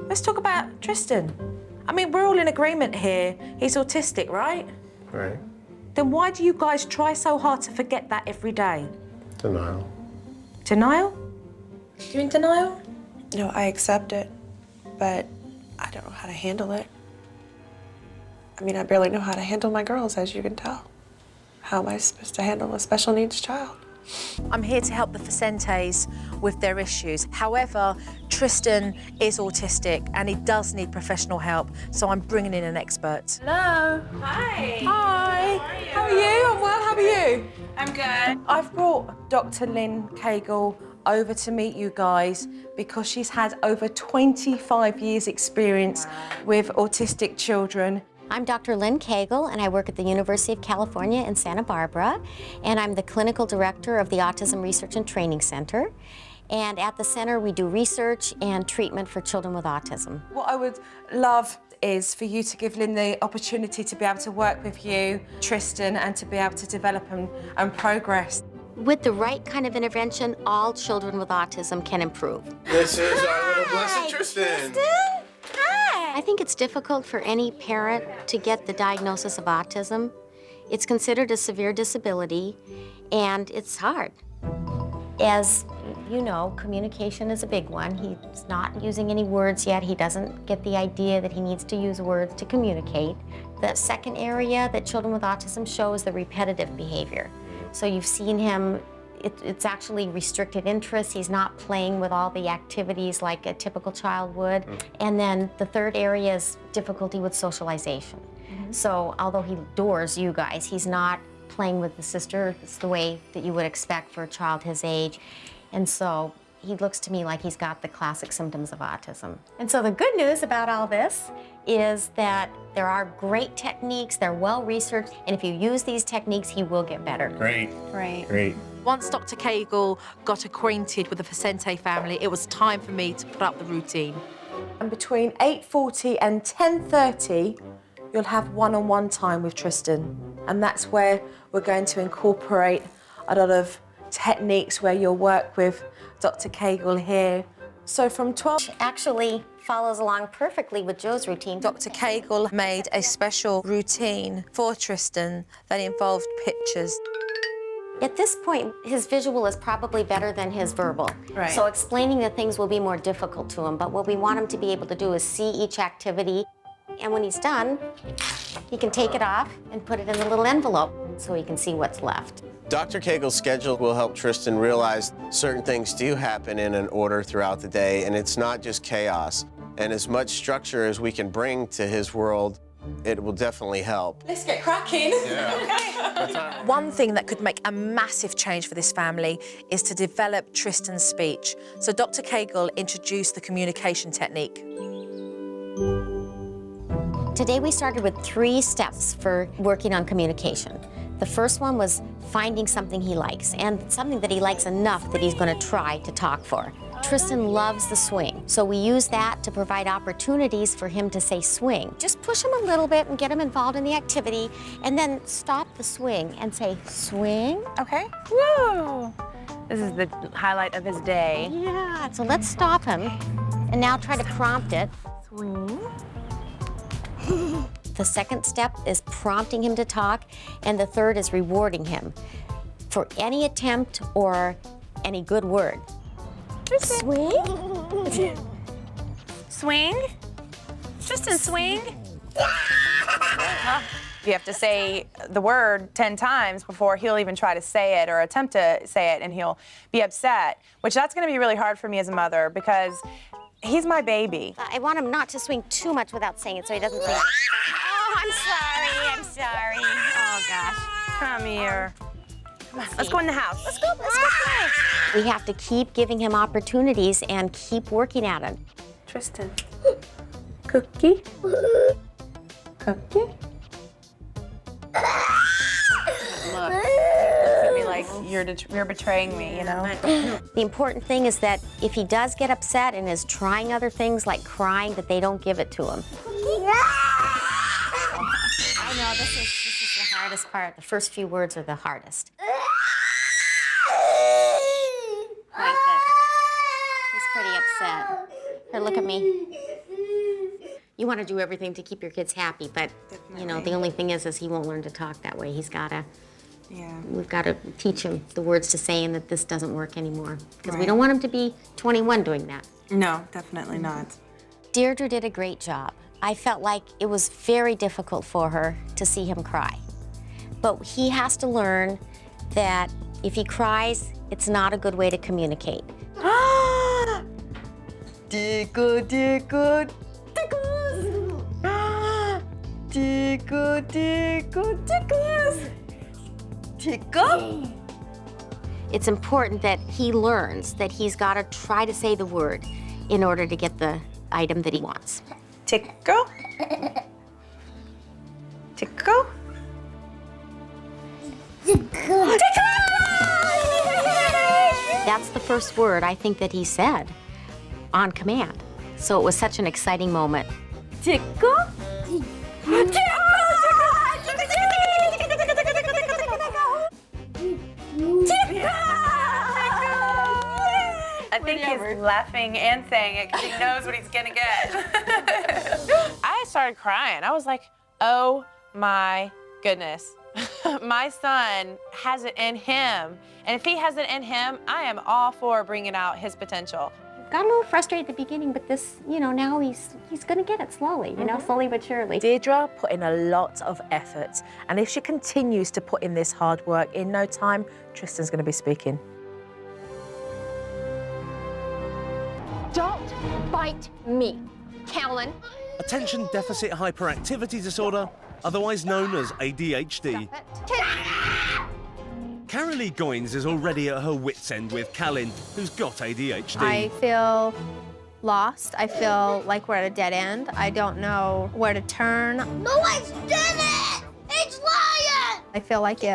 Let's talk about Tristan. I mean, we're all in agreement here. He's autistic, right? Right. Then why do you guys try so hard to forget that every day? Denial. Denial? You in denial? No, I accept it, but I don't know how to handle it. I mean, I barely know how to handle my girls, as you can tell. How am I supposed to handle a special needs child? I'm here to help the Vicentes with their issues. However, Tristan is autistic and he does need professional help, so I'm bringing in an expert. Hello. Hi. Hi. How are you? I'm well, how are you? I'm good. I've brought Dr. Lynn Cagle over to meet you guys because she's had over 25 years experience with autistic children. I'm Dr. Lynn Cagle, and I work at the University of California in Santa Barbara, and I'm the clinical director of the Autism Research and Training Center. And at the center, we do research and treatment for children with autism. What I would love is for you to give Lynn the opportunity to be able to work with you, Tristan, and to be able to develop and progress. With the right kind of intervention, all children with autism can improve. This is our little blessed Tristan. I think it's difficult for any parent to get the diagnosis of autism. It's considered a severe disability, and it's hard. As you know, communication is a big one. He's not using any words yet. He doesn't get the idea that he needs to use words to communicate. The second area that children with autism show is the repetitive behavior. So you've seen him, it's actually restricted interest. He's not playing with all the activities like a typical child would. And then the third area is difficulty with socialization. So although he adores you guys, he's not playing with the sister. It's the way that you would expect for a child his age. And so he looks to me like he's got the classic symptoms of autism. And so the good news about all this is that there are great techniques, they're well researched, and if you use these techniques, he will get better. Great. Right. Great. Once Dr. Cagle got acquainted with the Vicente family, it was time for me to put up the routine. And between 8:40 and 10:30, you'll have one-on-one time with Tristan. And that's where we're going to incorporate a lot of techniques where you'll work with Dr. Cagle here. So from 12... Actually follows along perfectly with Joe's routine. Dr. Cagle made a special routine for Tristan that involved pictures. At this point, his visual is probably better than his verbal. Right. So explaining the things will be more difficult to him, but what we want him to be able to do is see each activity, and when he's done, he can take it off and put it in a little envelope so he can see what's left. Dr. Cagle's schedule will help Tristan realize certain things do happen in an order throughout the day, and it's not just chaos. And as much structure as we can bring to his world, it will definitely help. Let's get cracking. Yeah. One thing that could make a massive change for this family is to develop Tristan's speech. So Dr. Cagle introduced the communication technique. Today we started with 3 steps for working on communication. The first one was finding something he likes, and something that he likes enough that he's going to try to talk for. Tristan loves the swing, so we use that to provide opportunities for him to say swing. Just push him a little bit and get him involved in the activity, and then stop the swing and say swing. Okay. Woo! This is the highlight of his day. Yeah, so let's stop him, and now try to prompt it. Swing. The second step is prompting him to talk, and the third is rewarding him for any attempt or any good word. Swing? Swing? Tristan, swing? You have to say the word 10 times before he'll even try to say it or attempt to say it, and he'll be upset, which that's going to be really hard for me as a mother because he's my baby. I want him not to swing too much without saying it so he doesn't think, oh, I'm sorry. Oh, gosh. Come here. Come on, let's go in the house. Let's go play. We have to keep giving him opportunities and keep working at it. Tristan. Cookie? Cookie? Look, it's gonna be like you're betraying me, you know? The important thing is that if he does get upset and is trying other things like crying, that they don't give it to him. I know, this is the hardest part. The first few words are the hardest. Like that. He's pretty upset. Here, look at me. You want to do everything to keep your kids happy, but you know, the only thing is he won't learn to talk that way. He's gotta. Yeah. We've got to teach him the words to say and that this doesn't work anymore. Because we don't want him to be 21 doing that. No, definitely not. Deirdre did a great job. I felt like it was very difficult for her to see him cry. But he has to learn that if he cries, it's not a good way to communicate. Tickle, tickle, tickles. Tickle, tickle, tickles. Tickle? It's important that he learns that he's got to try to say the word in order to get the item that he wants. Tickle? Tickle? That's the first word I think that he said on command. So it was such an exciting moment. Tickle? I think he's laughing and saying it because he knows what he's gonna get. I started crying. I was like, oh my goodness. My son has it in him. And if he has it in him, I am all for bringing out his potential. Got a little frustrated at the beginning, but this, you know, now he's gonna get it slowly, you know, slowly but surely. Deirdre put in a lot of effort, and if she continues to put in this hard work, in no time, Tristan's gonna be speaking. Don't bite me, Callan. Attention deficit hyperactivity disorder, otherwise known as ADHD. Carolee Goins is already at her wit's end with Callan, who's got ADHD. I feel lost. I feel like we're at a dead end. I don't know where to turn. No, I didn't! It's lying! I feel like if